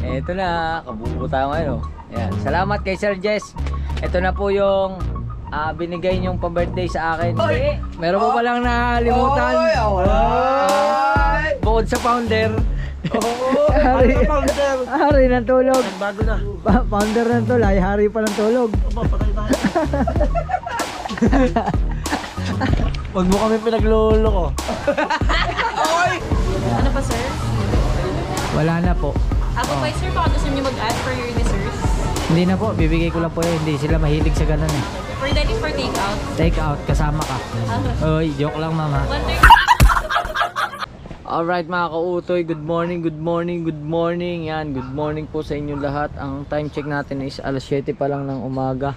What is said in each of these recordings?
Ito na, kabuo tayo ngayon. Ayan. Salamat kay Sir Jess. Ito na po yung binigay niyong pa-birthday sa akin. Meron po palang nakalimutan. Bukod sa founder. Hari ng tulog. Bago na. Founder ng tulay, hari pa ng tulog. Huwag mo kami pinaglolo ko. Ano pa, sir? Wala na po. Ako pa, sir, baka gusto niyo mag-add for your desserts? Hindi na po, bibigay ko lang po yun. Hindi sila mahilig sa ganun eh. For that is for takeout. Take out, kasama ka. Oy, joke lang mama. Alright mga kautoy, good morning, good morning, good morning. Yan, good morning po sa inyo lahat. Ang time check natin is alas 7 pa lang ng umaga.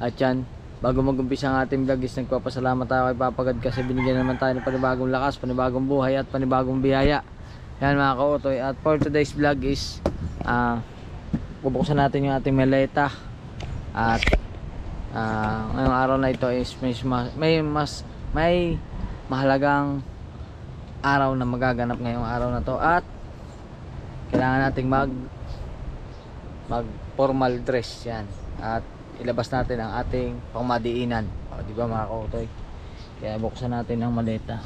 At yan, bago mag-umpisa ang ating vlog is nagpapasalamat tayo kay Papa God kasi binigyan naman tayo ng panibagong lakas, panibagong buhay at panibagong biyaya. Yan mga kautoy. At for today's vlog is bubuksan natin yung ating maleta. At ngayong araw na ito is may mahalagang araw na magaganap ngayong araw na to. At kailangan nating mag formal dress yan. At ilabas natin ang ating pangmadiinan. Di ba mga kautoy? Kaya buksan natin ang maleta.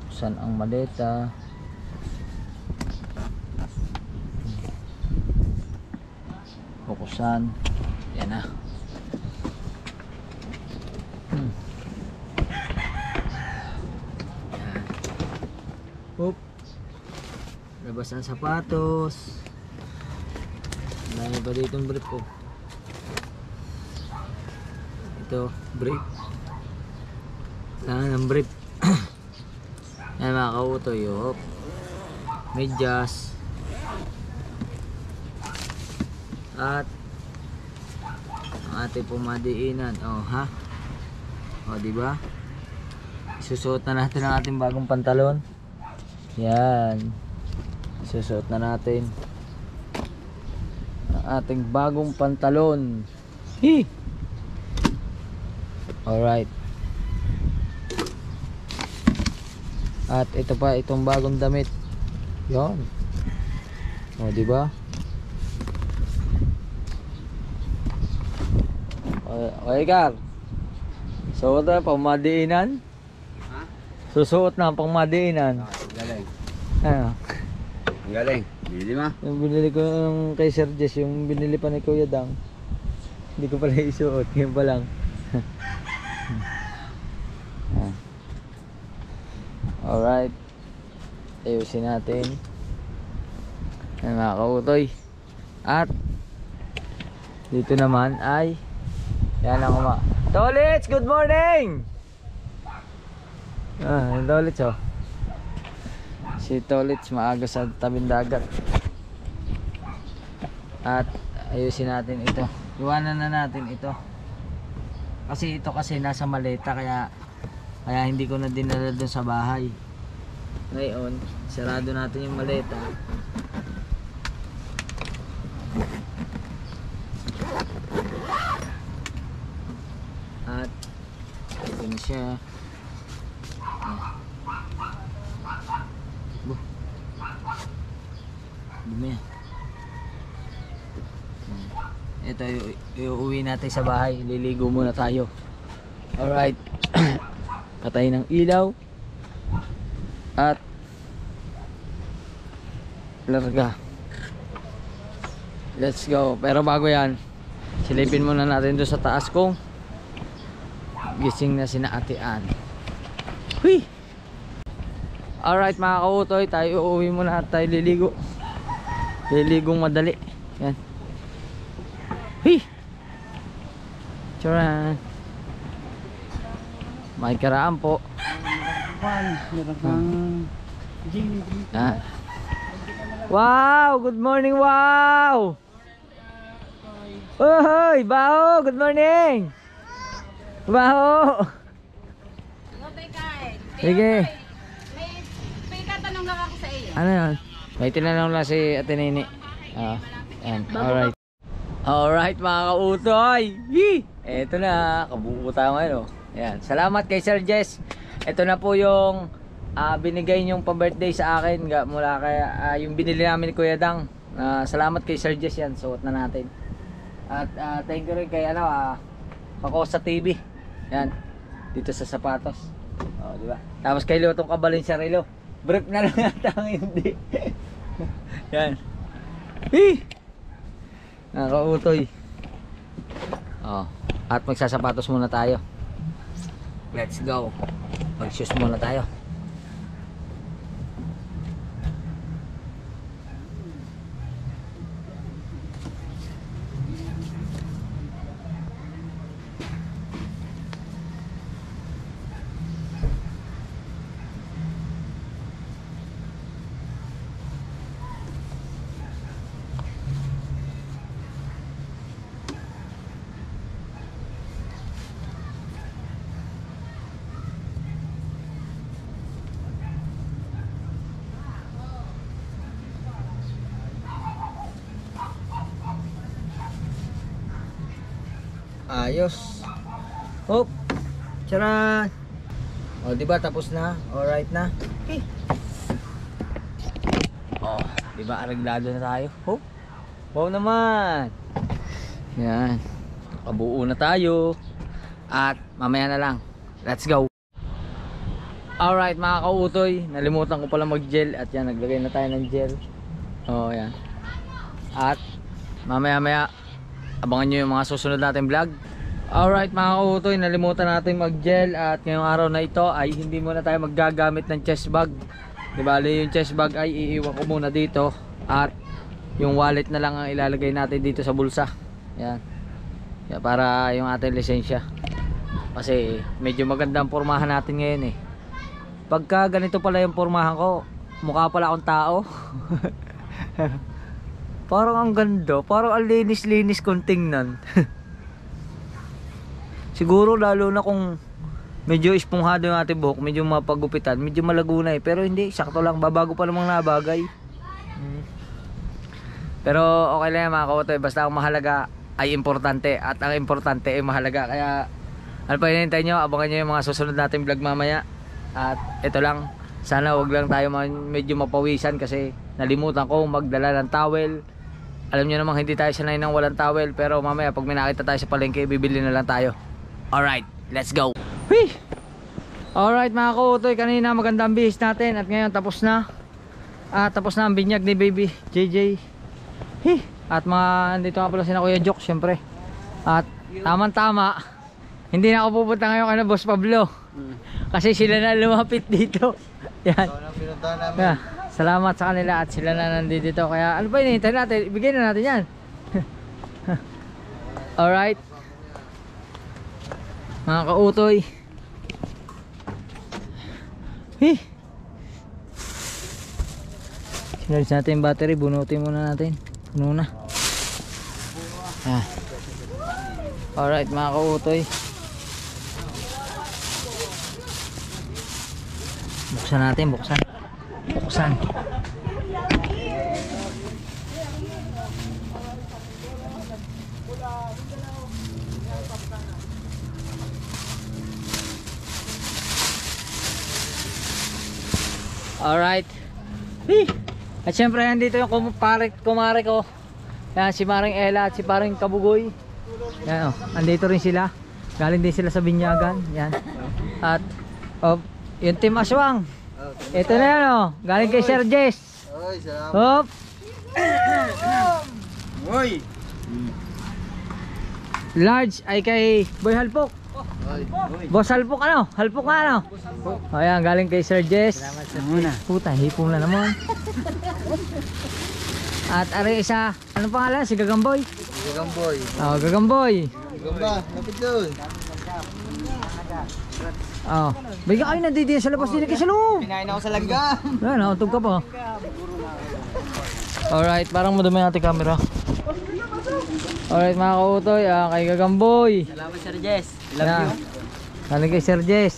Buksan ang maleta. Buksan. Yan na. Oop. Labas ang sapatos. Dami pa dito yung brief ko. Ito, brief. Saan ang brief? Yan mga kautoy. Oop. Medyas. At ang ating pumadiinan. Oh, ha? Oh, di ba? Isusuot na natin ang ating bagong pantalon. Yan. Isusuot na natin ang ating bagong pantalon. Hi. Alright. At ito pa, itong bagong damit. Yan. Oh, di ba? Okay, Gar. Suot na pangmadiinan? Ha? Susuot na ang pangmadiinan. Galing. Ano? Galing. Bili ma. Yung binili ko yung kay Sir Jess, yung binili pa ni Kuya Dang. Hindi ko pala isuot, ngayon pa lang. Alright. Ayusin natin. Ayan mga kautoy. At dito naman ay yan ang Tolits, good morning! Tolits oh. Si Tolits maaga sa tabing dagat. At ayusin natin ito. Iwanan na natin ito. Kasi ito nasa maleta kaya hindi ko na dinala dun sa bahay. Ngayon, sarado natin yung maleta. At ito na siya. Dumi. Ito iuwi natin sa bahay. Liligo muna tayo. Alright. Patay ng ilaw. At larga. Let's go. Pero bago yan, silipin muna natin doon sa taas kung gising na sina Ate Ann. Hui! Alright mga kautoy, tayo uuwi muna at tayo liligo. Liligong madali. Yan. Hui! Charan! May karaan po. Wow! Good morning! Wow! Ohoy! Bao! Good morning! Bao! Sige. May tatanong lang ako sa iyo. Ano yan? May tinanong lang si Ate Nini. Yan. Alright. Alright mga kautoy. Eto na. Kabuo tayo ngayon. Yan. Salamat kay Sir Jess. Ito na po yung binigay niyong pa-birthday sa akin mula kay yung binili namin ni Kuya Dang. Salamat kay Sir Jess yan, suot na natin. At thank you rin kay Pakosa TV. Yan, dito sa sapatos. Oh, di ba? Tapos kay Lotong Kabalin sa relo. Brief na lang yata ang hindi. Yan. Nakautoy. Oh, at magsasapatos muna tayo. Let's go. Mag-shoes muna tayo. Ayos. Hop. Charan. O, di ba tapos na? Alright na. Okay. Oh, di ba areglado na tayo? Hop. Wow naman. Yan. Kabuo na tayo. At mamaya na lang. Let's go. Alright mga kautoy, nalimutan ko pala mag-gel. At yan, naglagay na tayo ng gel. Oh, yan. At mamaya abangan nyo yung mga susunod natin vlog. Alright mga kautoy, nalimutan natin mag-gel. At ngayong araw na ito ay hindi muna tayo maggagamit ng chest bag. Diba, yung chest bag ay iiwan ko muna dito. At yung wallet na lang ang ilalagay natin dito sa bulsa. Yan, yan, para yung ating lisensya. Kasi medyo maganda ang pormahan natin ngayon eh. Pagka ganito pala yung pormahan ko, mukha pala akong tao. Parang ang ganda, parang ang linis-linis kong tingnan. Siguro lalo na kung medyo esponghado yung ating buhok, medyo mapagupitan, medyo malago na eh. Pero hindi, sakto lang, babago pa namang nabagay. Pero okay lang yan mga kautoy, basta ang mahalaga ay importante. At ang importante ay mahalaga. Kaya ano pa hinihintay nyo, abangan nyo yung mga susunod nating vlog mamaya. At ito lang, sana wag lang tayo medyo mapawisan kasi nalimutan ko magdala ng towel. Alam nyo namang hindi tayo sanay ng walang towel, pero mamaya pag may nakita tayo sa palengke, bibili na lang tayo. Alright, let's go. Whee! Alright mga kautoy, kanina magandang bihis natin at ngayon tapos na. Tapos na ang binyag ni baby JJ. Hee! At dito nga pala sina Kuya Jok syempre. At tamang-tama, hindi na ako pupunta ngayon kay Boss Pablo. Kasi sila na lumapit dito. Yan. Yeah. Salamat sa kanila at sila na nandito. Kaya ano pa hinihintay natin? Ibigay na natin yan. Alright mga kautoy. Sinalis natin yung battery. Bunutin muna natin. Puno na. Alright mga kautoy. Buksan natin, buksan. Alright. At syempre nandito yung kumare ko. Yan, si Maring Ella at si Paring Kabugoy. Yan, andito rin sila. Galing din sila sa Binyagan. Yan. At yung Team Aswang. Ito na yan galing kay Sir Jess. Oy, salamat. Hop. Oy. Large ay kay Boy Halpok. Boss Halpok Halpok na O yan, galing kay Sir Jess. Puta, hipo na naman. At ari isa, anong pangalan? Si Gagamboy? Gagamboy. Gagamboy. Gamba, lapit doon. Bigyan kayo nandidiyan sa labas din kayo sa loob. Pinain ako sa langgam. Nauntog ka pa. Alright, parang madumi natin camera. Alright mga kautoy, kay Gagamboy. Salamat Sir Jess. Love you. Galing kay Sir Jess.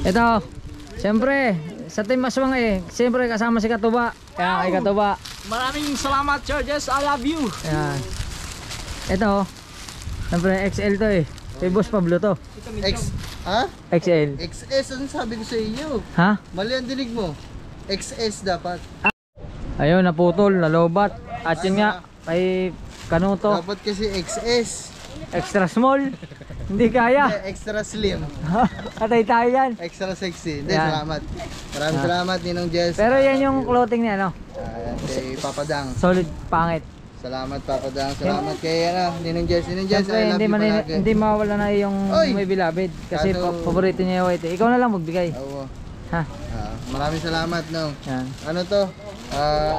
Ito, siyempre, sa Team Aswang siyempre kasama si Katuba. Kaya kay Katuba. Maraming salamat Sir Jess, I love you. Ayan. Ito, siyempre XL to eh. Kay Boss Pablo to. Ha? XL. XS, ano sabi ko sa inyo? Ha? Mali ang dinig mo. XS dapat. Ayun, naputol, nalobat. At yun nga, kay Kanuto, Dapat kasi XS. extra small. Hindi kaya. Extra slim. Katay tayo yan. Extra sexy. Hindi, Yan. salamat. Maraming salamat, Ninong Jess. Pero yan yung clothing niya, no? Kay Papa Dang. Solid pangit. Salamat, Papa Dang. Salamat kay Ninong Jess. Ninong Jess, Siyempre, I love you palagi. hindi mawala na yung Oy! may bilabid. Kasi Kaso- paborito niya yung white. Ikaw na lang magbigay. Oo. Ha? Maraming salamat, no. Yan. Ano to?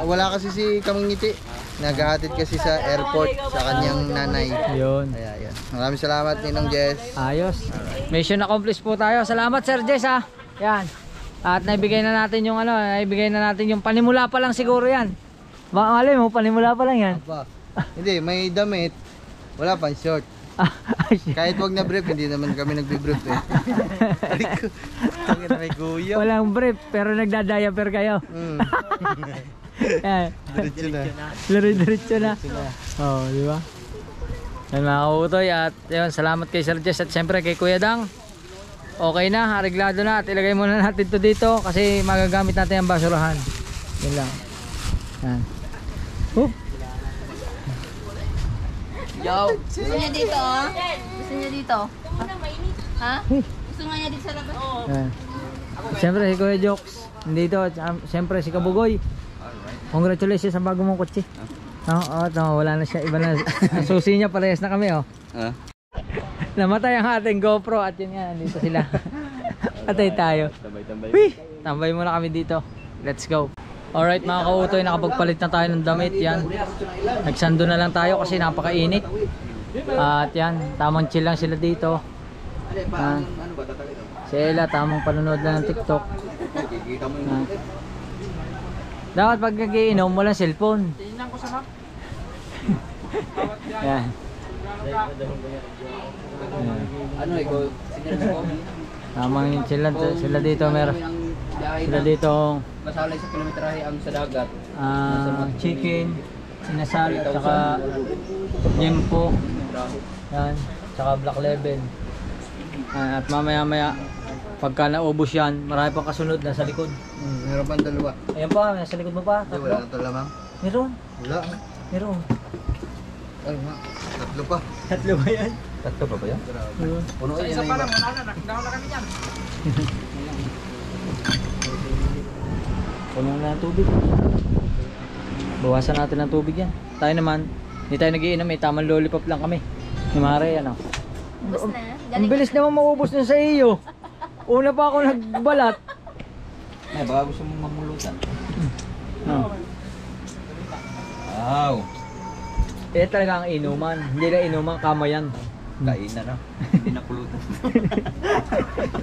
Wala kasi si Kamang Ngiti. Naghahatid kasi sa airport sa kanyang nanay. Yun. Kaya yan. Maraming salamat, Ninong Jess. Ayos. Mission accomplished po tayo. Salamat Sir Jess ha. Yan. At naibigay na natin yung naibigay na natin yung panimula pa lang siguro yan. Malay mo, panimula pa lang yan. Aba. Hindi, may damit. Wala pang short. Kahit wag na brief, hindi naman kami nagbi-brief eh. Tangin na may guyo. Walang brief, pero nagda-diaper kayo. Yan. Diretso na. Diretso na. Oh, di ba? Yan mga kautoy, at yun, salamat kay Sir Jess at siyempre kay Kuya Dang. Okay na, areglado na at ilagay muna natin to dito kasi magagamit natin ang basurahan. Yun lang. Yan. Yo! Gusto niya dito, oh. Gusto niya dito. Ha? Gusto nga niya dito sa labas. Yan. Siyempre si Kuya Jokes nandito, siyempre si Kabugoy. Congratulations sa bago mong kotse. Wala na siya, iba na. Ang susi niya, parehas na kami, oh. Namatay ang ating GoPro at yun nga, nandito sila. Atay tayo. Tambay muna kami dito. Let's go. Alright mga kautoy, nakapagpalit na tayo ng damit. Yan. Nagsando na lang tayo kasi napakainit. At yan, tamang chill lang sila dito. Si Ella, tamang panonood lang ng TikTok. Dapat pag nag-iinom, walang cellphone. Yan. Ano ikaw? Tamang chill lang sila dito. Meron sila dito Masalay sa kilometrahe ang sa dagat. chicken, sinasal, tsaka jempo, yan, tsaka black label. At mamaya pagka naubos yan, marami pang kasunod nasa likod. Meron pang dalawa. Ayan pa, nasa likod mo pa. Hindi, wala na ito lamang. Meron. Wala. Meron. Ay, nga. Tatlo pa. Tatlo ba yan? Tatlo pa ba yan? Meron. Puno yan na iba. Puno na ng tubig. Bawasan natin ng tubig yan. Tayo naman, hindi tayo nagiinom, may tamang lollipop lang kami. Ni Mare, ano. Ubus na. Ang bilis naman maubos na sa iyo. Una pa ako nagbalat. Ay, baka gusto mong mamulutan. No. Wow. Eh talaga ang inuman. Hindi na inuman, kamayan. Kain na na. Hindi na pulutan.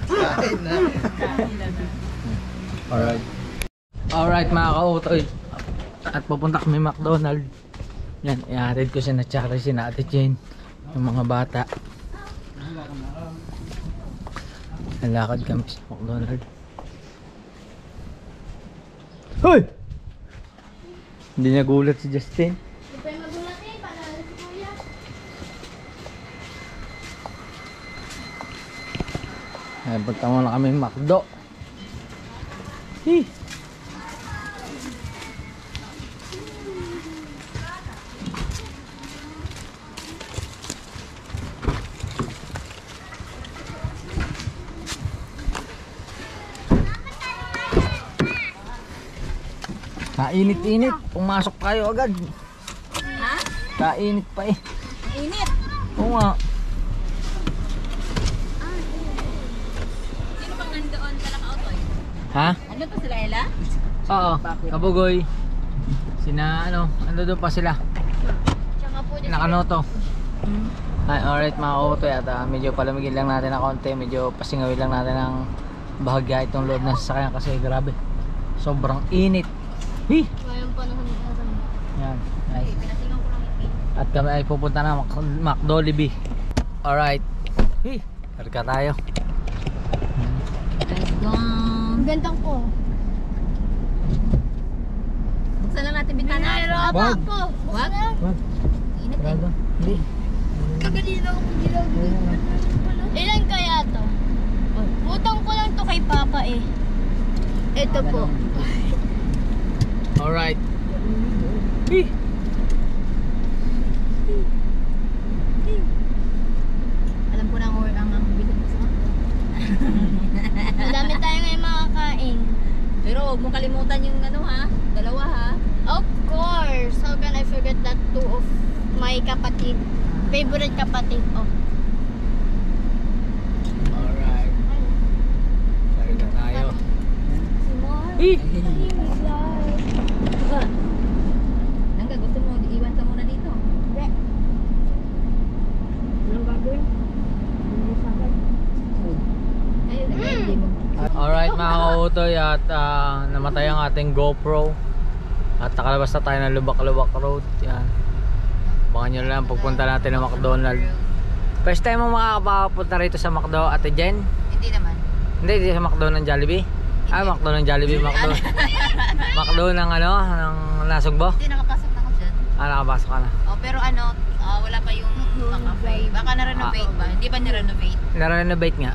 Kain na. Alright. Alright mga kautoy. At pupunta kami McDonald. Yan, ihatid ko si Nachari, si Ate Jane. Yung mga bata. Nalakad kami sa McDonald. Hoy! Hindi nagulat si Justin. Ay, pagtama na kami McDo. Hih! Kainit-init, pumasok kayo agad. Ha? Kainit pa eh. Init. Oo nga. Sino bang nandoon sa Lakautoy? Ha? Ano pa sila, Ella? Oo, Kabugoy. Sina ano doon pa sila? Tsaka po dyan. Nakanoto. Ay, alright mga kautoy, at medyo palamigin lang natin ng konti, medyo pasingawin lang natin ng bahagya itong loob ng sasakyan kasi grabe. Sobrang init. Hi! Ngayong panahon ni Aaron. Yan, nice. Pinasingaw ko lang yung At kami ay pupunta na McDolibee. Alright. Hi! Karga tayo. Let's go. Ang gandang ko. Buksan lang natin bintana. Wag. Wag? Wag. Init eh. Grabe. Hindi. Kagalina ako ginagawa. Ilan kaya to? Utang ko lang to kay Papa eh. Ito po. Alright. Eh. Alam ko na ang bigat mo sa mga. Madami tayo ngayon makakain. Pero huwag mo kalimutan yung ano ha, dalawa ha. Of course. How can I forget that two of my kapatid? Favorite kapatid. Oh. Alright. Sorry na tayo. Si Mar. Eh. Hanggang gusto mo, iwan ka muna dito. Hindi. Anong gagawin? Ayun, hindi mo. Alright mga kautoy, at namatay ang ating GoPro. At nakalabas na tayo ng Lubak-Lubak Road. Yan. Baka nyo lang pagpunta natin ng McDonald's. First time mo makakapunta rito sa McDo, Ate Jen? Hindi naman. Hindi sa McDo ng Jollibee? Ay, McDo ng Jollibee, McDo. McDo ng ano, ng Nasugbo? Hindi, nakapasok na ako dyan. Nakapasok ka na. Oh, pero ano, wala pa yung cafe. Baka na-renovate ba? Hindi ba na-renovate? Na-renovate nga.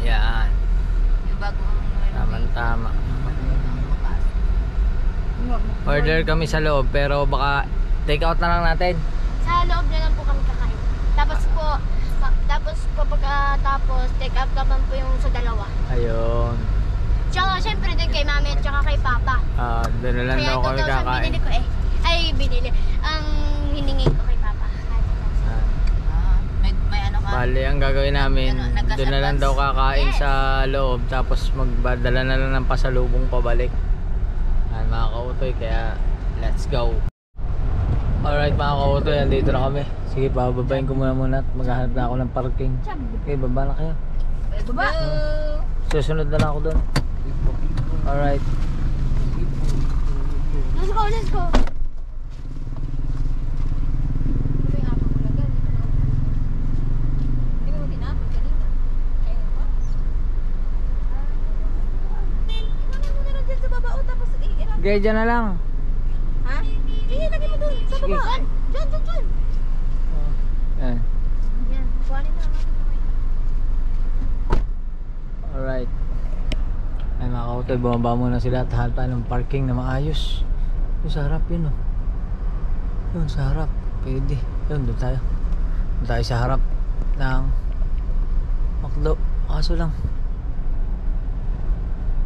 Yan. Yung bagong renovate. Tama. Order kami sa loob, pero baka take out na lang natin. Sa loob na lang po kami kakain. Tapos po pagkatapos, take out naman po yung sa dalawa. Ayun. Tsaka syempre din kay mami at tsaka kay papa. Doon na lang Kaya daw kami 2,000 kakain. binili ko eh. Ay, binili. Ang hiningi ko kay papa. May ano ka? Bali, ang gagawin namin, Ano, nagkasabas? doon na lang daw kakain Yes. sa loob, tapos magdala na lang ng pasalubong pabalik. Mga kautoy, kaya let's go. Alright mga kautoy, andito na kami. Sige, pababayin ko muna at maghahanap na ako ng parking. Okay, baba na kayo. Baba! Susunod na lang ako doon. Alright. Let's go, let's go. Hindi mo tinapon kanina. Ayun pa. Iwanan mo na lang dyan sa baba o tapos i-irap. Okay, dyan na lang. Ha? Sige, lagay mo doon sa Sige. baba. Dyan. Yan. Yan, kuhanin na lang natin mamaya. Alright. Ay mga kautoy, bumaba muna sila at hanap tayo ng parking na maayos. Yung sa harap yun, oh. Yun sa harap. Pwede. Yun, doon tayo. Doon tayo sa harap ng McDo. Kaso lang,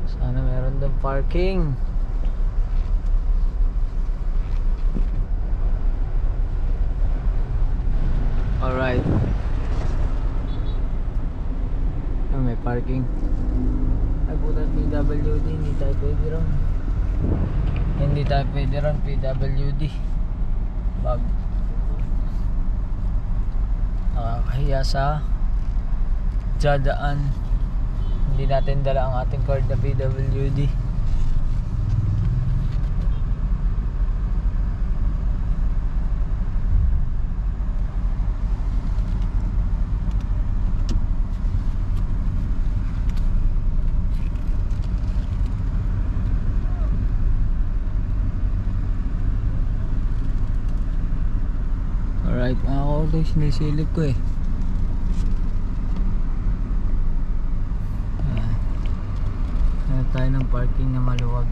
sana meron doon parking. Alright. Oh, may parking. Ay puta, PWD. Hindi tayo pwede ron. Hindi tayo pwede ron, PWD. Bag. Nakakahiya sa dadaan. Hindi natin dala ang ating card na PWD. Alright mga kautoy, sinisilip ko eh. Ayan. Hanap tayo ng parking na maluwag,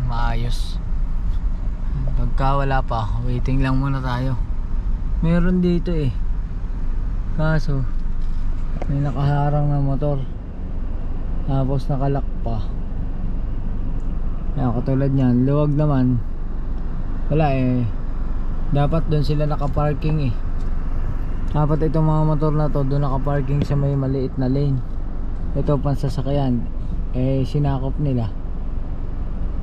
maayos. Pagka wala pa, waiting lang muna tayo. Meron dito eh, kaso may nakaharang na motor, tapos nakalak pa. Ayan, katulad nyan, luwag naman. Wala eh, dapat doon sila nakaparking eh. Dapat itong mga motor na to doon nakaparking sa may maliit na lane. Ito pansasakyan eh, sinakop nila.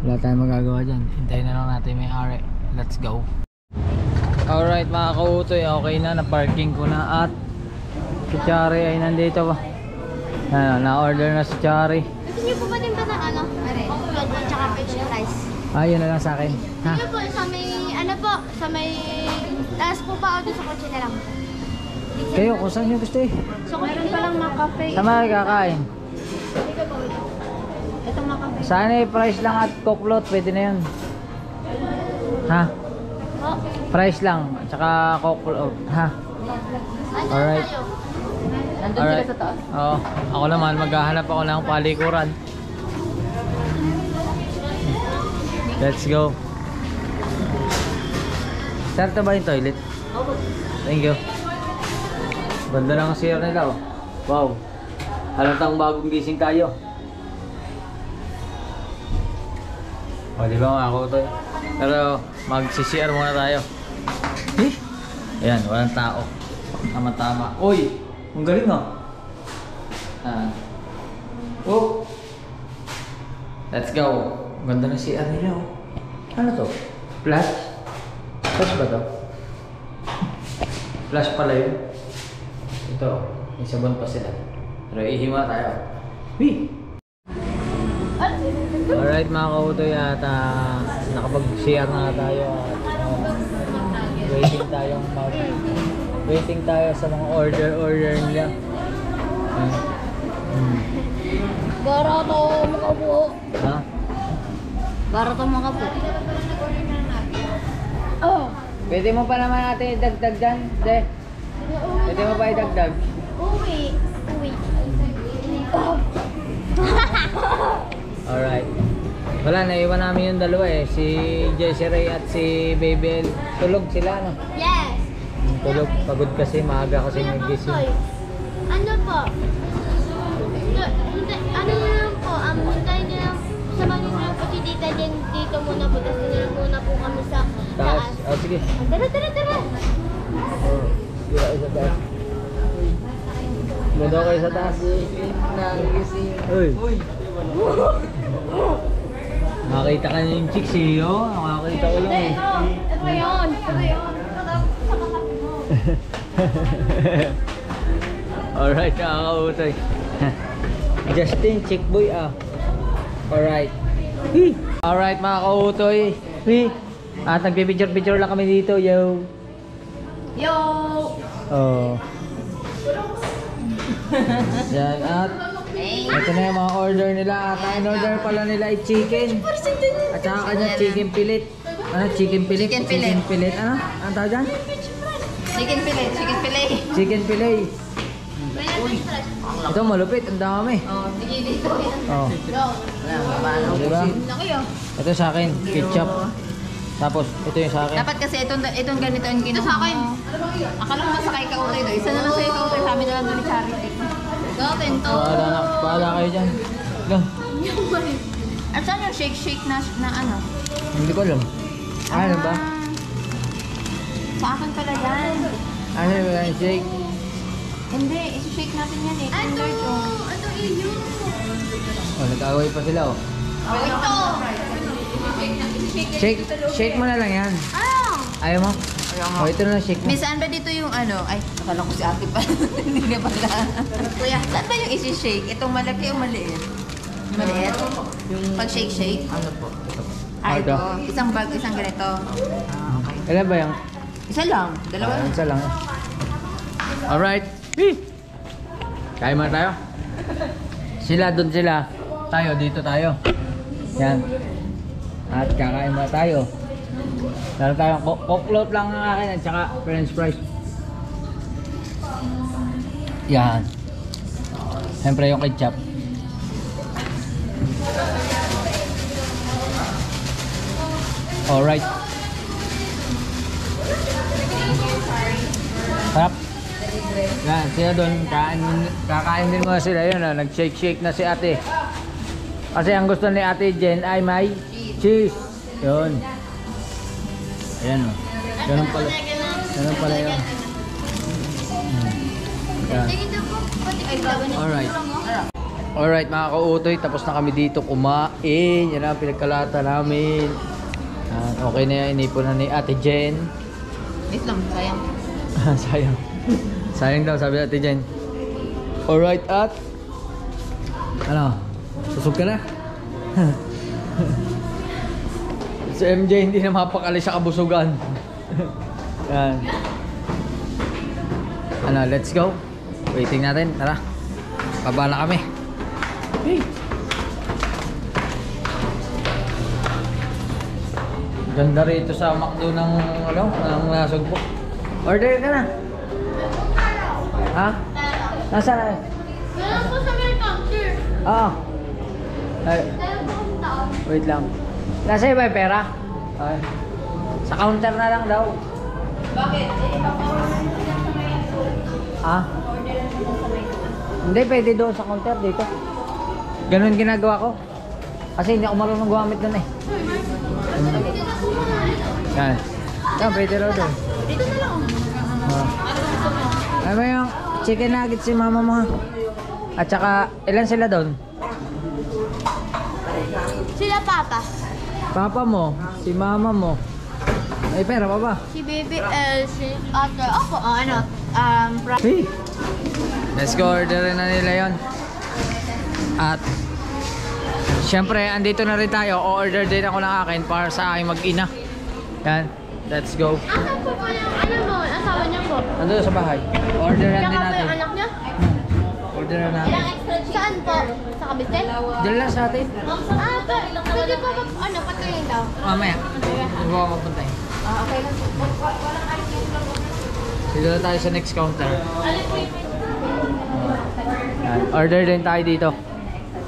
Wala tayong magagawa dyan. Hintayin na lang natin may ari. Let's go. Alright mga kautoy, okay na, na-parking ko na. At si Chari ay nandito ba? Na-order na si Chari. Gusto niyo po ba din ba ng ano? Offload at saka fish fries? Ayun na lang sa akin. Ha? Sige po, sa may, ano po, sa may, taas po pa o doon sa kotse na lang. Kayo, kung saan nyo gusto eh. So, meron pa lang na cafe. Sama kakain. Sige po. Itong mga cafe. Sana price lang at coke float, pwede na yun. Ha? Price lang. Tsaka coke. Ha? Alright. Nandun Alright. sila sa taas. Oo. Ako naman, maghahanap ako ng palikuran. Let's go. Sir, ito ba yung toilet? Thank you. Ganda lang ang CR nila, oh. Wow. Halatang bagong gising tayo. O, di ba mga kutoy? Pero, mag-CR muna tayo. Eh? Ayan, walang tao. Tama-tama. Uy! Ang galing, oh. Oh! Let's go. Ganda ng CR nila, oh. Ano to? Flash? Flash ba to? Flash pala yun. Ito, may sabon pa sila. Pero ihima tayo. Wee! Alright mga kautoy at nakapag-CR na tayo at waiting tayo sa mga order nila. Para to makapo. Ha? Para to makapo. Oh. Pwede mo pa naman natin idagdag dyan, de. Pwede mo pa idagdag. Uwi. Alright. Wala, naiwan namin yung dalawa eh. Si Jessie Ray at si Baby L. Tulog sila, no? Yes. Tulog. Pagod kasi, maaga kasi nagising. Ano po? Ano na lang po, hintayin niyo lang, samahan niyo lang po si Tita Jen dito muna po, tapos na muna po kami sa Taas. taas. Oh, sige. Tara! Oh, dito kayo sa taas. Dito kayo sa taas. Uy. Makita ka niya yung chicks eh, oh. Nakakita ko lang eh. Ito yun. Alright, nakakautoy. Justin, chick boy ah. Alright. Alright mga kautoy. At nagpipicture lang kami dito, yo. Yo! Oh. Yan at ito na yung mga order nila. At ang order pala nila ay chicken. At saka kanya chicken fillet. Ano? Chicken fillet? Chicken fillet. Chicken fillet. Ano? Ano tawag dyan? Chicken fillet. Chicken fillet. Ito malupit. Ang dami. Oh, sige dito. Oh. Diba? Laki oh. Ito sa akin. Ketchup. Tapos ito yung sa akin. Dapat kasi itong ganito ang ginawa. Ito sa akin. Akala mo sa kay Kautoy do. Isa na lang sa'yo Kautoy. Sa amin na lang doon ni Charity. Gawin to. Bahala kayo dyan. Go. At saan yung shake na ano? Hindi ko alam. Ano ba? Sa akin pala yan. Ano ba yung shake? Hindi, isi-shake natin yan eh. Kinder to. Ito iyo. Oh, nag-away pa sila oh. Ito! Shake mo na lang yan. Ayaw mo? Oh, ito na lang shake mo. Miss, saan ba dito yung ano? Ay, akala ko si ate pa. Hindi na pala. Kuya, saan ba yung isi-shake? Itong malaki o maliit? Maliit? Pag shake-shake? Ano po? Ah, Ito. ito. Isang bag, isang ganito. Ilan ba yung? Isa lang. Dalawa lang. Isa lang. Alright. Kaya mo tayo? Sila doon sila. Tayo dito tayo. Yan. At kakain muna tayo. Meron tayong coke lang ang akin at saka french fries. Yan. Siyempre yung ketchup. Alright. Sarap. Yan, sila doon, kakain din muna sila. Yun, nag-shake na si ate. Kasi ang gusto ni ate Jen ay may cheese. Yun. Ayan o. Ganun pala. Ganun pala yun. Yan. Alright. Alright mga kautoy, tapos na kami dito kumain. Yan ang pinagkalata namin. Yan, okay na yan, inipon na ni ate Jen. Wait lang, sayang. Sayang. Sayang daw, sabi natin dyan. Alright, at ano? Susog ka na? Si MJ hindi na mapakali sa kabusugan. Yan. Ano, let's go. Waiting natin, tara. Baba na kami. Hey. Ganda rito sa McDo ng ano, ng Nasugbo. Order ka na. Ha? Nasaan na? Meron po sa may counter. Oo. Ay, Meron po akong tao. wait lang. Nasa ba yung pera? Ay. Sa counter na lang daw. Bakit? Ah? Hindi, pwede doon sa counter dito. Ganun ginagawa ko. Kasi hindi ako marunong gumamit doon eh. Yan. Yan, pwede raw doon. Dito na lang. Ano ba yung chicken nuggets si mama mo ha? At saka, ilan sila doon? Sila papa. Papa mo, si mama mo. May pera pa ba? Si baby si ate. Opo. Hey. Let's go, orderin na nila yon. At syempre, andito na rin tayo. O-order din ako ng akin para sa aking mag-ina. Yan, let's go. Asan po pa yung ano mo? Asawa niya po. Ando sa bahay. Orderan din Tsaka po natin. yung anak niya. Orderan natin. Saan po? Sa Cavite? Diyan lang sa atin. Pwede po patayin daw. Mamaya. Hindi ko mapunta eh. Okay lang. Dito na tayo sa next counter. Yan. Order din tayo dito.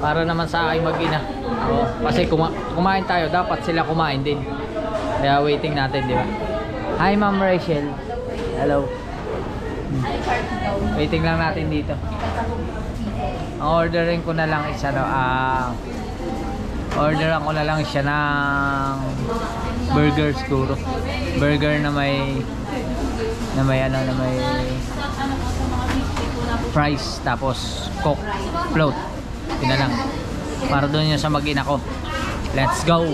Para naman sa aking mag-ina. Kasi kumain tayo, dapat sila kumain din. Kaya waiting natin, di ba? Hi Ma'am Rachel. Hello. Waiting lang natin dito. Ang ordering ko na lang isa orderan ko na lang siya ng burger siguro. Burger na may fries tapos coke float. Yun na lang. Para doon yun sa mag-ina ko. Let's go!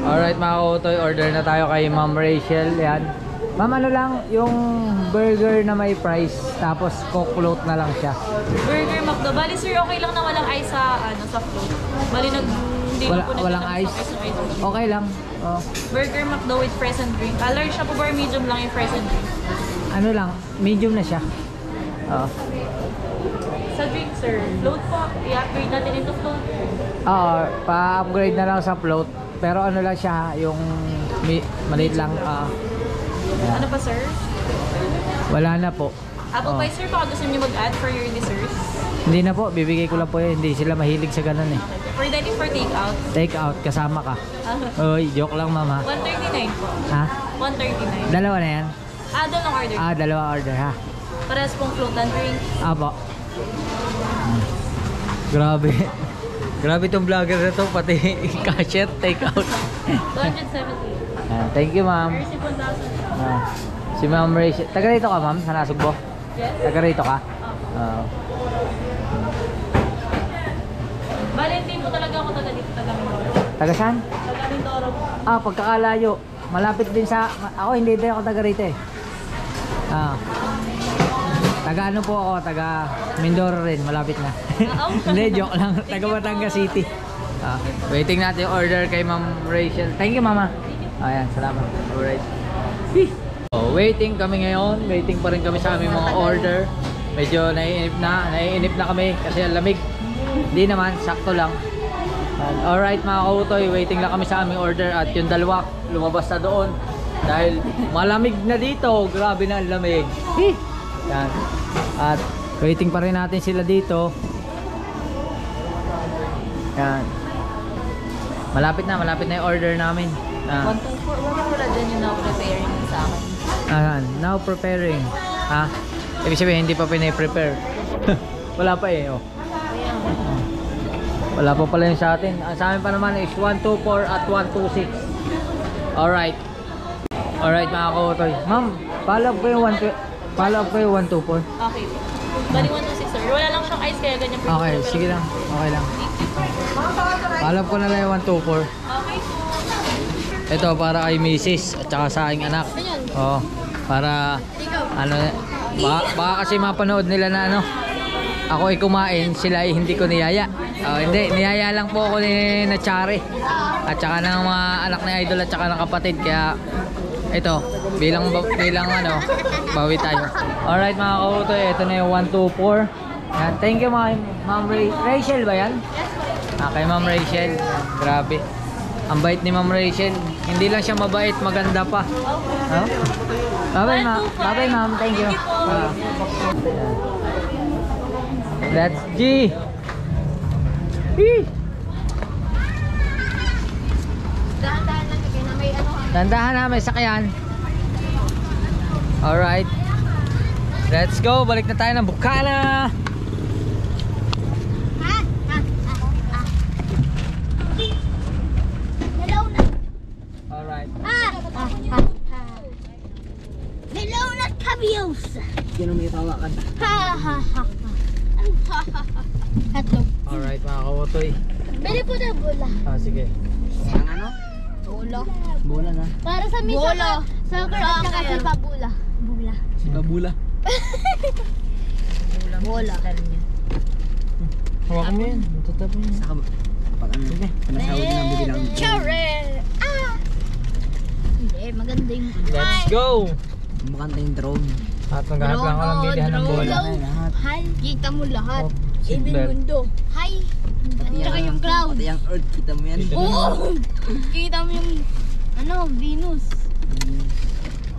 Alright mga kautoy, order na tayo kay Ma'am Rachel. Yan. Ma'am, ano lang yung burger na may fries tapos coke float na lang siya. Burger McDo. Bali sir, okay lang na walang ice sa sa float. Bali hindi na po Walang nagtatapos ice? ng ice. Okay lang. Oh. Burger McDo with fries and drink. Large siya po or medium lang yung fries and drink. Ano lang, medium na siya. Oh. Sa drink sir, float po. I-upgrade natin into float. Oo, pa-upgrade na lang sa float. Pero ano lang siya, yung maliit lang. Ayan. Ano pa sir? Wala na po. Apple pie sir, baka gusto niyo mag-add for your desserts. Hindi na po, bibigay ko lang po yun. Hindi sila mahilig sa ganun eh. For dining for takeout. Take out, kasama ka. Uy, joke lang mama. 139 po. Ha? 139. Dalawa na yan? Dalawang order. Dalawa order ha. Parehas pong float and drink. Apo. Grabe. Grabe tong vlogger na to, pati cashier, take out. 270. Thank you ma'am. Mercy 1,000. Si Ma'am Rachel. Taga rito ka ma'am, sa Nasugbo? Yes. Taga rito ka? Bali, hindi po talaga ako taga dito, taga Mindoro. Taga saan? Taga Mindoro po. Pagkakalayo. Malapit din sa... Ako hindi din ako taga rito eh. Taga ano po ako, taga Mindoro rin, malapit na. Hindi, joke lang. Taga Batangas City. Waiting natin yung order kay Ma'am Rachel. Thank you mama. Ayan, salamat. Alright. Waiting kami ngayon. Waiting pa rin kami sa aming mga order. Medyo naiinip na kami kasi ang lamig. Hindi naman, sakto lang. Alright mga kautoy, waiting lang kami sa aming order at yung dalawa lumabas na doon. Dahil malamig na dito, grabe na ang lamig. Yan. At waiting pa rin natin sila dito. Yan. Malapit na yung order namin. 124, wala dyan yung now-preparing sa akin. Now preparing. Ibig sabihin hindi pa pinaprepare. Wala pa eh. Wala pa pala yun sa atin. Sa amin pa naman is 124 at 126. Alright. Alright mga kautoy. Ma'am, follow up ko yung 124. Okay. Bali 126 sir. Wala lang siyang ice kaya ganyan. Okay, sige lang. Okay lang. Follow up ko na lang yung 124. Okay po. Ito para kay Mrs. at saka sa aking anak. Oo. Para ano, baka kasi mapanood nila na ano, ako ay kumain, sila ay hindi ko niyaya. Hindi, niyaya lang po ako ni Nachari. At saka ng mga anak ni Idol at saka ng kapatid. Kaya ito, bilang ano, bawi tayo. Alright mga kautoy, ito na yung 124. Yan, thank you Ma'am Rachel ba yan? Kay Ma'am Rachel. Grabe. Ang bait ni Ma'am Rachel. Hindi lang siya mabait, maganda pa. Oh? Bye-bye, ma'am. Bye-bye, ma'am. Thank you. That's G. Hee. Dahan-dahan lang kayo na may ano ha. Tandahan na, may sakyan. Alright. Let's go. Balik na tayo ng Bukana. Hello na. Alright. Hello na, Cabios. Sino may tawakan? Hatlog. Alright mga kawotoy. Bili po na bola. Ah, sige. Ang ano? Bola. Bola na. Para sa misa. Bola. Soccer at saka si Pabula. Bula. Si Kabula. Bola. Hawakan mo yan. Matutapon yan. Saka pag ano? Sige. Panasawad na bigyan ng Children. Hindi, maganda yung... Let's go. Makanta yung drone. At maghanap lang ako ng bilihan ng bola. Lahat. Hi. Kita mo lahat. Oh, Ibig seatbelt. mundo. Hi. Tsaka yung cloud. Pati yung earth, kita mo yan. Oo. Kita mo yung... Ano, Venus.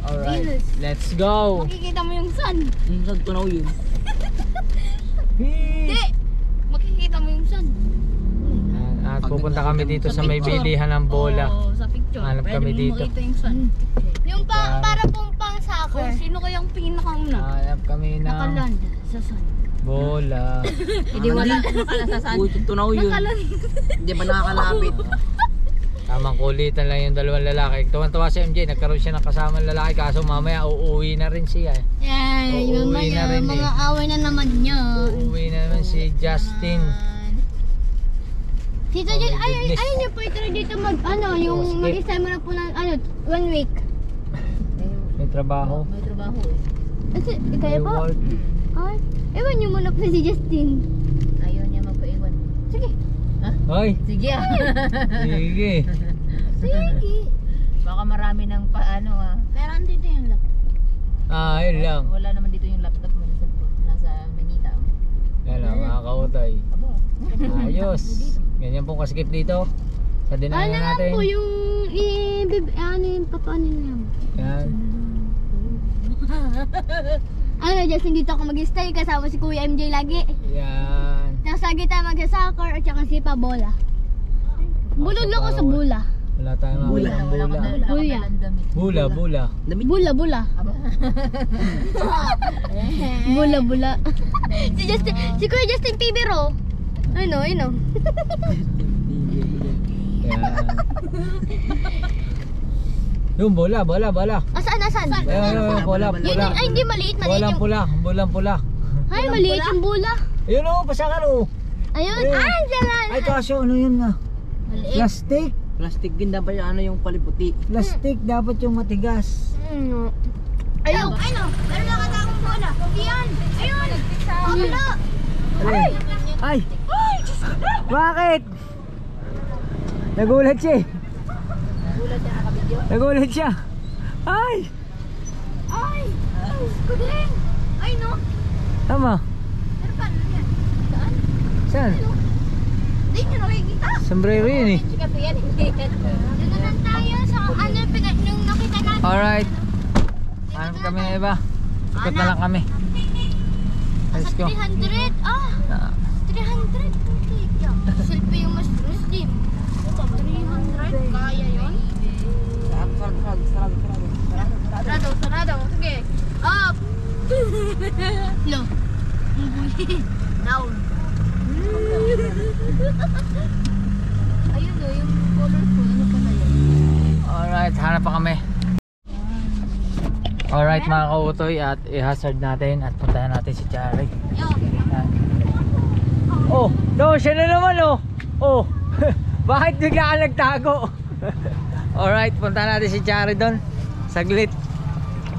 Alright. Venus. Let's go. Makikita mo yung sun. Yung sa tunaw yun. Hindi. Makikita mo yung sun. At pupunta kami dito sa may bilihan ng bola. Oo, sa picture. Hanap Pwede kami mo dito. makita yung sun. Yung para pong pang soccer. Sino kayang pinakauna? Hanap kami ng Nakaland sa sun. bola. Hindi wala nakalasasan. Uy, tunaw yun. Nakaland. Hindi ba nakakalapit? Tamang kulitan lang yung dalawang lalaki. Tuwan-tuwa si MJ, nagkaroon siya ng kasamang lalaki kaso mamaya uuwi na rin siya. Yan, yung Uuwi na rin mga eh. away na naman yan. Uuwi na naman si Justin. Tito Oh Jen, my goodness. ayun niyo po ito dito yung sige. mag-isa mo na po ng 1 week. May trabaho. May trabaho eh. Kasi, kaya May po? work. Ay, ewan niyo muna po si Justin. Ayaw niya magpaiwan. Sige. Hoy, Sige ah. sige. Sige. Baka marami ng paano ah. Meron dito yung laptop. Ayun lang. Wala naman dito yung laptop mo nasa Manila. Yan lang, mga kautay. Abo. Ayos. Ganyan pong kasikip dito. Sa Ano dinayan lang natin. po yung yung papaano niya. Yan. Ano Justin, dito ako mag-stay kasama si Kuya MJ lagi. Yan. Nasa kita mag-soccer at saka si Pabola. Bulod lang ako sa bula. Wala tayong Bula. makita ng Wala bula. ka na Kuya. damit. Bula, bula. Bula. Aba. Bula. Si Kuya Justin Pibiro. Ano. Yan. Yung bola. Asan? Ayun, bola. Yun, ay hindi maliit Bolang yung... pula. Ay, maliit yung bula. Ayun o, pasakan o. Ayun, Ayun. dyan. Ay, kaso ano yun nga? Maliit. Plastic. Plastic din dapat yung ano yung paliputi. Plastic, dapat yung matigas. Ayun. Meron na kata akong bola. Iyan. Ayun. Bola. Ay! Bakit? Nagulat siya eh. Nagulat siya. Ay! Kudring. Ay, no. Tama. Pero paano yan? Saan? Saan? Hindi nyo nakikita. Sombrero yun eh. Chika po yan. Hindi. Dito lang tayo sa nung nakita natin. Alright. Hanap kami na iba. Ikot na lang kami. Let's go. 300. 300. Selfie yung mas Muslim. 300. Kaya yun? Sarado. Sige. Up. Lo. Down. Ayun o, yung colorful. Ano pala yun? Alright, hanap pa kami. Alright mga kautoy, at i-hazard natin at puntahan natin si Charlie. Yo. Yan. Oh, no, siya na naman oh. Oh, bakit bigla ka nagtago? Alright, puntahan natin si Charlie doon. Saglit.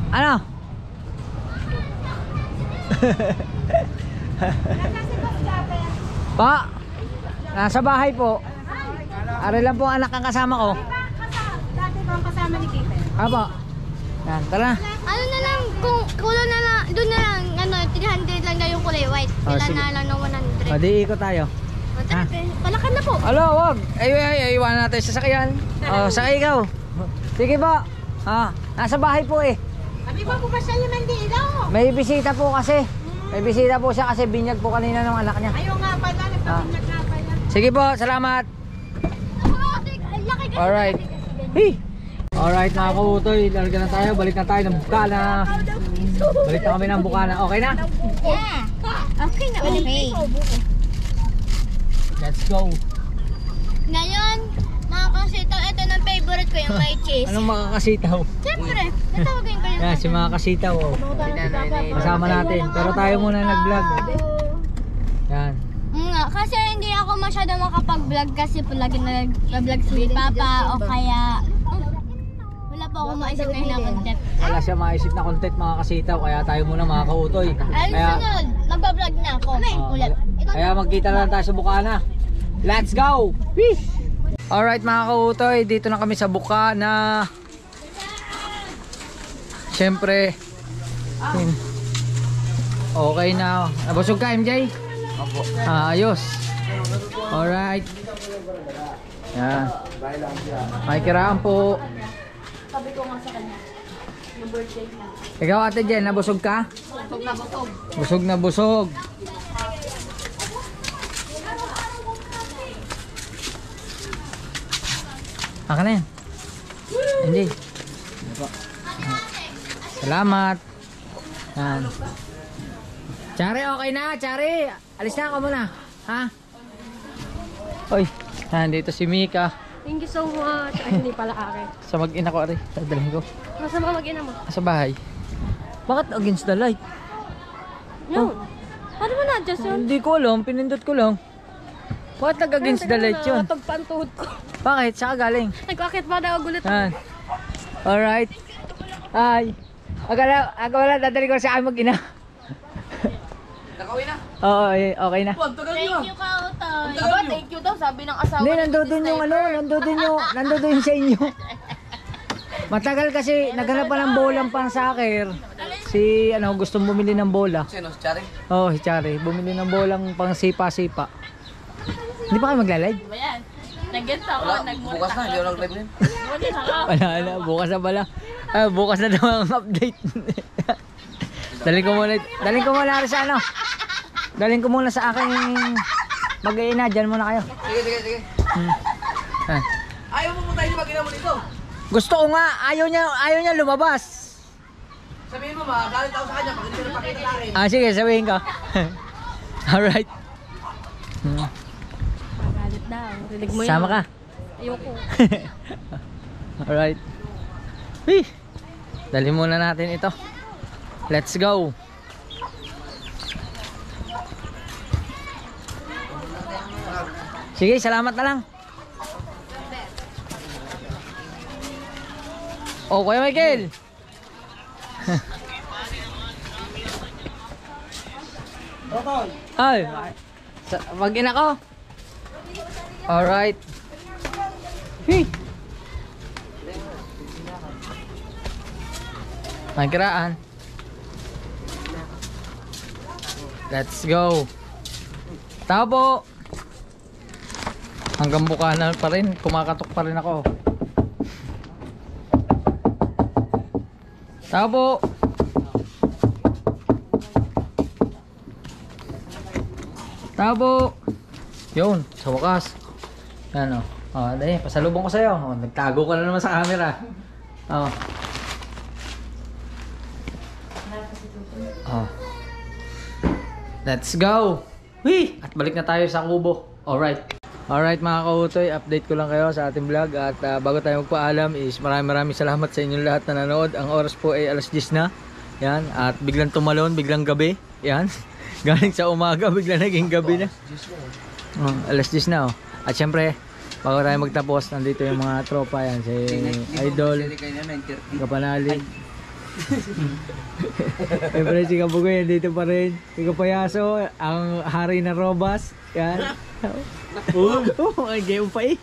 Ano? Pa, nasa bahay po. Ari lang po ang anak ang kasama ko. Dati ko ang kasama ni Peter. Apo. Yan, tara. Ano na lang, kung kulay na lang, doon na lang, 300 lang na yung kulay white. Oh, Sila sige. na lang ng 100. O, di ikot tayo. Tara, palakan na po. Alo, wag. Ay, iwanan natin sa sasakyan. Oh, sakay ikaw. Sige po. Nasa bahay po eh. Sabi ba po ba siya yung nandito? May bisita po kasi. May bisita po siya kasi binyag po kanina ng anak niya. Ayaw nga pala, nagpapinyag nga pala. Sige po, salamat. Alright. Hey. Alright mga kautoy, lalagyan na tayo. Balik na tayo ng Bukana. Balik na kami ng Bukana. Okay na? Yeah. Okay na, okay. Let's go. Ngayon, mga kasitaw, ito ng favorite ko yung may cheese. Anong makakasitaw? Siyempre, natawagin ko yung Yan, si mga kasitaw. Oh. Kasama natin. Pero tayo muna nag-vlog. Yan. Nga, kasi hindi ako masyado makapag-vlog kasi palagi nag-vlog si Papa o kaya wala pa akong maisip na content. Wala siya maisip na content mga kasitaw. Kaya tayo muna mga kautoy. Ayun, sunod, magbablog na ako. Ulit. Kaya magkita na lang tayo sa Bukana. Let's go! Peace! Alright mga kautoy, dito na kami sa Bukana. Siyempre, okay na. Nabusog ka MJ? Opo. Ayos. Alright. Yan. Makikiraan po. Sabi ko nga sa kanya, yung birthday na. Ikaw ate Jen, nabusog ka? Busog na busog. Busog na busog. Aka na yan. Hindi. Salamat. Yan. Chari, okay na. Chari, alis na ako muna. Ha? Oy, nandito si Mika. Thank you so much. Ay, hindi pala akin. Sa mag-ina ko, ari. Dadalhin ko. Masama mag-ina mo. Sa bahay. Bakit against the light? No. Paano mo na-adjust yun? Hindi ko alam. Pinindot ko lang. Bakit nag-against the light yun? Natagpantuhod ko. Bakit? Saan ka galing? Nag-akit pa daw gulit. Yan. Alright. Ay. Wala, dadali ko sa akin mag-ina. Nakauwi na. Oo, okay na. Thank you, Kautoy. Aba, thank you daw, sabi ng asawa. Hindi, nandoon yung ano, nandoon yung sa inyo. Matagal kasi, naghanap pa ng bolang pang soccer. Si, gustong bumili ng bola. Sino? Si Chari? Oo, si Chari. Bumili ng bolang pang sipa-sipa. Hindi pa kayo magla-live? Ba yan? Nag-get ako, Bukas na, hindi ako nag-live din. Wala na, bukas na pala. Bukas na daw ang update. Daling ko muna rin sa ano. Daling ko muna sa aking mag-iina. Diyan muna kayo. Sige. Ayaw mo tayo mag-ina mo dito. Gusto ko nga, ayaw niya lumabas. Sabihin mo galit ako sa kanya pag hindi ko napakita sa akin. Sige, sabihin ko. Alright. Galit daw. Rinig mo yan. Sama ka. Ayoko. Alright. Hey, dali muna natin ito. Let's go. Sige, salamat na lang. Oh, Kuya Michael. Ay, mag-ina ko. Alright. Hey. Magkiraan. Let's go. Tao po. Hanggang Bukana pa rin. Kumakatok pa rin ako. Tao po. Tao po. Yun, sa wakas. Yan o. Dahil, pasalubong ko sa'yo. Nagtago ka na naman sa camera. Let's go! Whee! At balik na tayo sa kubo. Alright mga kautoy, update ko lang kayo sa ating vlog. At bago tayo magpaalam is maraming salamat sa inyong lahat na nanood. Ang oras po ay alas 10 na. Yan. At biglang tumalon, biglang gabi. Yan. Galing sa umaga, biglang naging gabi na. Alas 10 na oh. At syempre, bago tayo magtapos, nandito yung mga tropa yan. Si Idol, Kapanali. Siyempre si Kabugoy, dito pa rin. Si Kapayaso, ang hari na Robas. Yan. Ang game pa eh.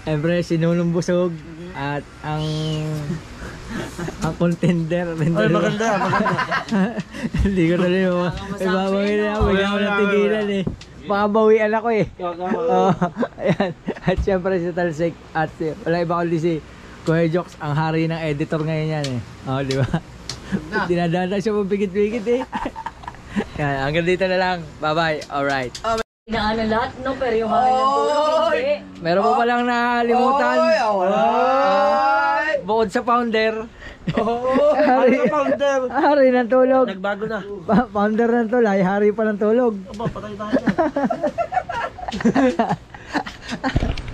Siyempre si Nunong Busog. At ang contender. Ay, maganda. Hindi ko na rin ibabangin na. Bigyan ko ng tigilan eh. Pakabawian ako eh. Oo, ayan. At syempre si Talsik at wala iba kundi si Kuya Jokes, ang hari ng editor ngayon yan eh. Oo, di ba? Dinadaan siya mabigit-bigit eh. Yan, hanggang dito na lang. Bye-bye. Alright. Na ano lahat, no? Pero yung hangin ng tulog, hindi. Meron mo palang nakalimutan. Bukod sa founder. Hari, hari ng tulog. Nagbago na. Founder ng tulay, hari pa ng tulog. Aba, patay tayo na.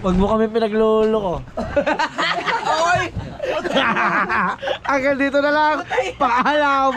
Huwag mo kami pinaglolo ko. Hanggang dito na lang. Paalam.